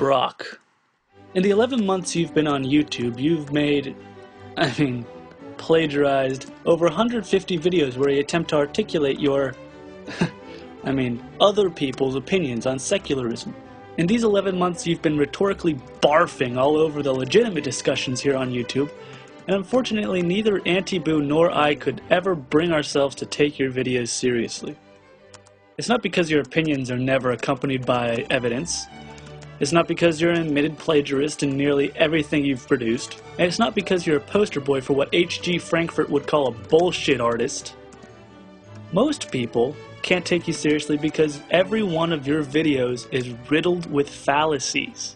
Brock. In the 11 months you've been on YouTube, you've plagiarized over 150 videos where you attempt to articulate your, other people's opinions on secularism. In these 11 months you've been rhetorically barfing all over the legitimate discussions here on YouTube, and unfortunately neither Antybu nor I could ever bring ourselves to take your videos seriously. It's not because your opinions are never accompanied by evidence. It's not because you're an admitted plagiarist in nearly everything you've produced. And it's not because you're a poster boy for what H.G. Frankfurt would call a bullshit artist. Most people can't take you seriously because every one of your videos is riddled with fallacies.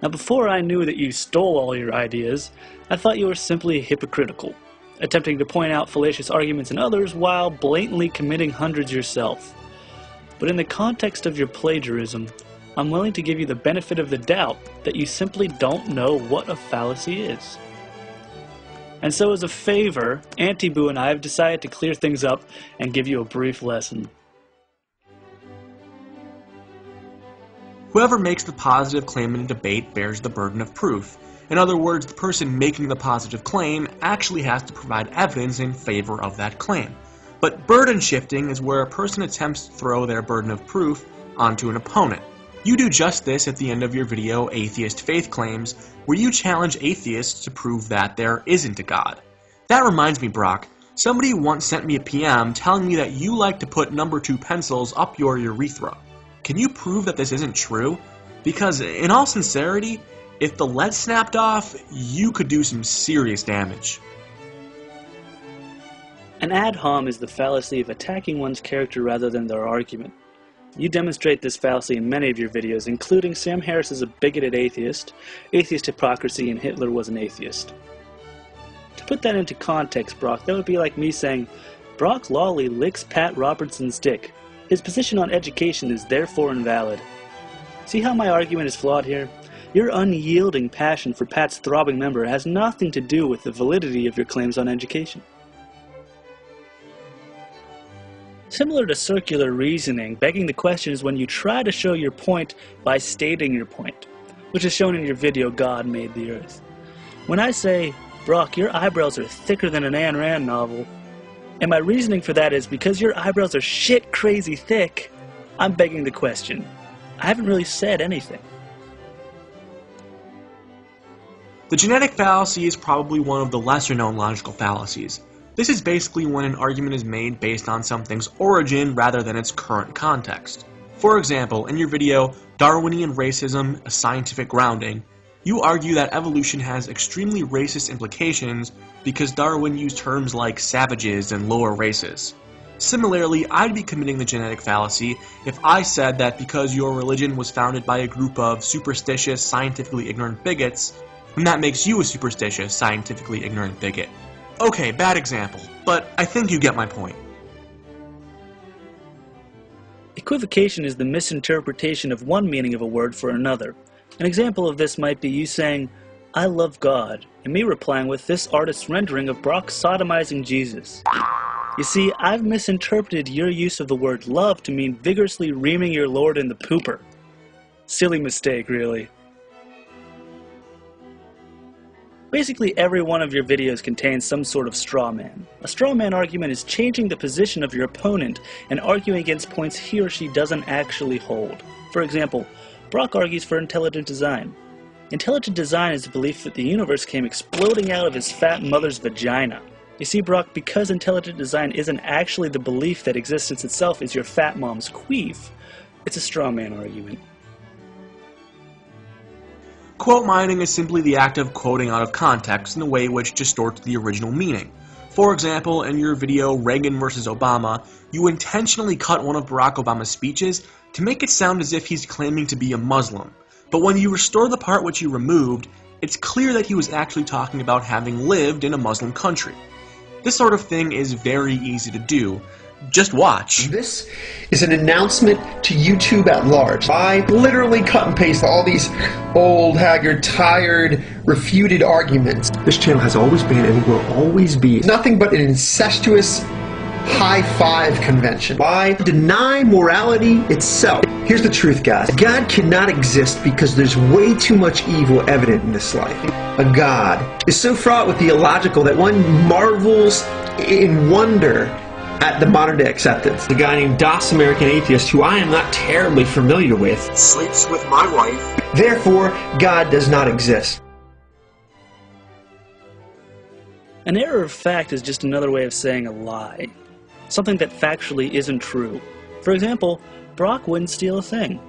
Now, before I knew that you stole all your ideas, I thought you were simply hypocritical, attempting to point out fallacious arguments in others while blatantly committing hundreds yourself. But in the context of your plagiarism, I'm willing to give you the benefit of the doubt that you simply don't know what a fallacy is. And so as a favor, Antybu and I have decided to clear things up and give you a brief lesson. Whoever makes the positive claim in a debate bears the burden of proof. In other words, the person making the positive claim actually has to provide evidence in favor of that claim. But burden shifting is where a person attempts to throw their burden of proof onto an opponent. You do just this at the end of your video, Atheist Faith Claims, where you challenge atheists to prove that there isn't a God. That reminds me, Brock, somebody once sent me a PM telling me that you like to put number 2 pencils up your urethra. Can you prove that this isn't true? Because, in all sincerity, if the lead snapped off, you could do some serious damage. An ad hom is the fallacy of attacking one's character rather than their argument. You demonstrate this fallacy in many of your videos, including Sam Harris is a bigoted atheist, atheist hypocrisy, and Hitler was an atheist. To put that into context, Brock, that would be like me saying, Brock Lawley licks Pat Robertson's dick. His position on education is therefore invalid. See how my argument is flawed here? Your unyielding passion for Pat's throbbing member has nothing to do with the validity of your claims on education. Similar to circular reasoning, begging the question is when you try to show your point by stating your point, which is shown in your video, God Made the Earth. When I say, Brock, your eyebrows are thicker than an Ayn Rand novel, and my reasoning for that is because your eyebrows are shit crazy thick, I'm begging the question. I haven't really said anything. The genetic fallacy is probably one of the lesser-known logical fallacies. This is basically when an argument is made based on something's origin rather than its current context. For example, in your video, Darwinian Racism, a Scientific Grounding, you argue that evolution has extremely racist implications because Darwin used terms like savages and lower races. Similarly, I'd be committing the genetic fallacy if I said that because your religion was founded by a group of superstitious, scientifically ignorant bigots, and that makes you a superstitious, scientifically ignorant bigot. Okay, bad example, but I think you get my point. Equivocation is the misinterpretation of one meaning of a word for another. An example of this might be you saying, I love God, and me replying with this artist's rendering of Brock sodomizing Jesus. You see, I've misinterpreted your use of the word love to mean vigorously reaming your lord in the pooper. Silly mistake, really. Basically, every one of your videos contains some sort of straw man. A straw man argument is changing the position of your opponent and arguing against points he or she doesn't actually hold. For example, Brock argues for intelligent design. Intelligent design is the belief that the universe came exploding out of his fat mother's vagina. You see, Brock, because intelligent design isn't actually the belief that existence itself is your fat mom's queef, it's a straw man argument. Quote mining is simply the act of quoting out of context in a way which distorts the original meaning. For example, in your video Reagan vs. Obama, you intentionally cut one of Barack Obama's speeches to make it sound as if he's claiming to be a Muslim. But when you restore the part which you removed, it's clear that he was actually talking about having lived in a Muslim country. This sort of thing is very easy to do. Just watch. This is an announcement to YouTube at large. I literally cut and paste all these old, haggard, tired, refuted arguments. This channel has always been and will always be nothing but an incestuous high five convention? Why deny morality itself? Here's the truth, guys. God cannot exist because there's way too much evil evident in this life. A God is so fraught with the illogical that one marvels in wonder at the modern day acceptance. The guy named DOS American Atheist, who I am not terribly familiar with, Sleeps with my wife. Therefore, God does not exist. An error of fact is just another way of saying a lie. Something that factually isn't true. For example, Brock wouldn't steal a thing.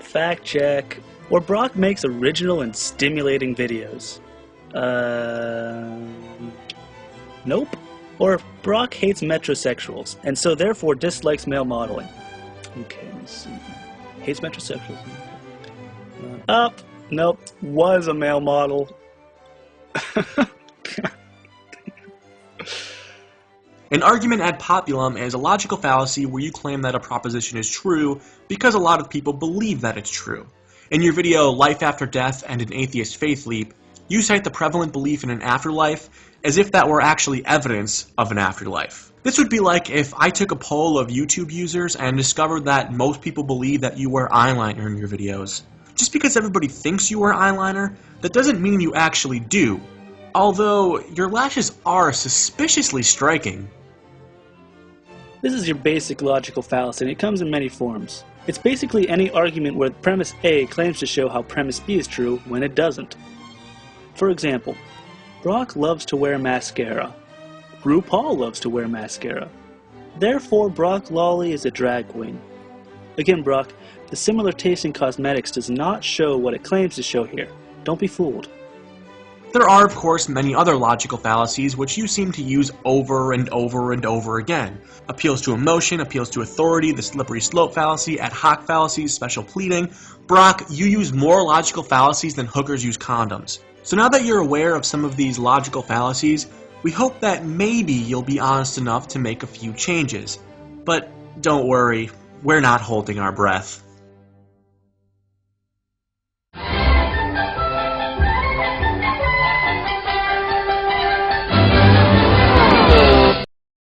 Fact check. Or Brock makes original and stimulating videos. Nope. Or Brock hates metrosexuals, and so therefore dislikes male modeling. Okay, let's see. Hates metrosexuals. Nope. Was a male model. An argument ad populum is a logical fallacy where you claim that a proposition is true because a lot of people believe that it's true. In your video, Life After Death and an Atheist Faith Leap, you cite the prevalent belief in an afterlife as if that were actually evidence of an afterlife. This would be like if I took a poll of YouTube users and discovered that most people believe that you wear eyeliner in your videos. Just because everybody thinks you wear eyeliner, that doesn't mean you actually do. Although, your lashes are suspiciously striking. This is your basic logical fallacy, and it comes in many forms. It's basically any argument where premise A claims to show how premise B is true when it doesn't. For example, Brock loves to wear mascara. RuPaul loves to wear mascara. Therefore, Brock Lawley is a drag queen. Again, Brock, the similar taste in cosmetics does not show what it claims to show here. Don't be fooled. There are, of course, many other logical fallacies which you seem to use over and over and over again. Appeals to emotion, appeals to authority, the slippery slope fallacy, ad hoc fallacies, special pleading. Brock, you use more logical fallacies than hookers use condoms. So now that you're aware of some of these logical fallacies, we hope that maybe you'll be honest enough to make a few changes. But don't worry, we're not holding our breath.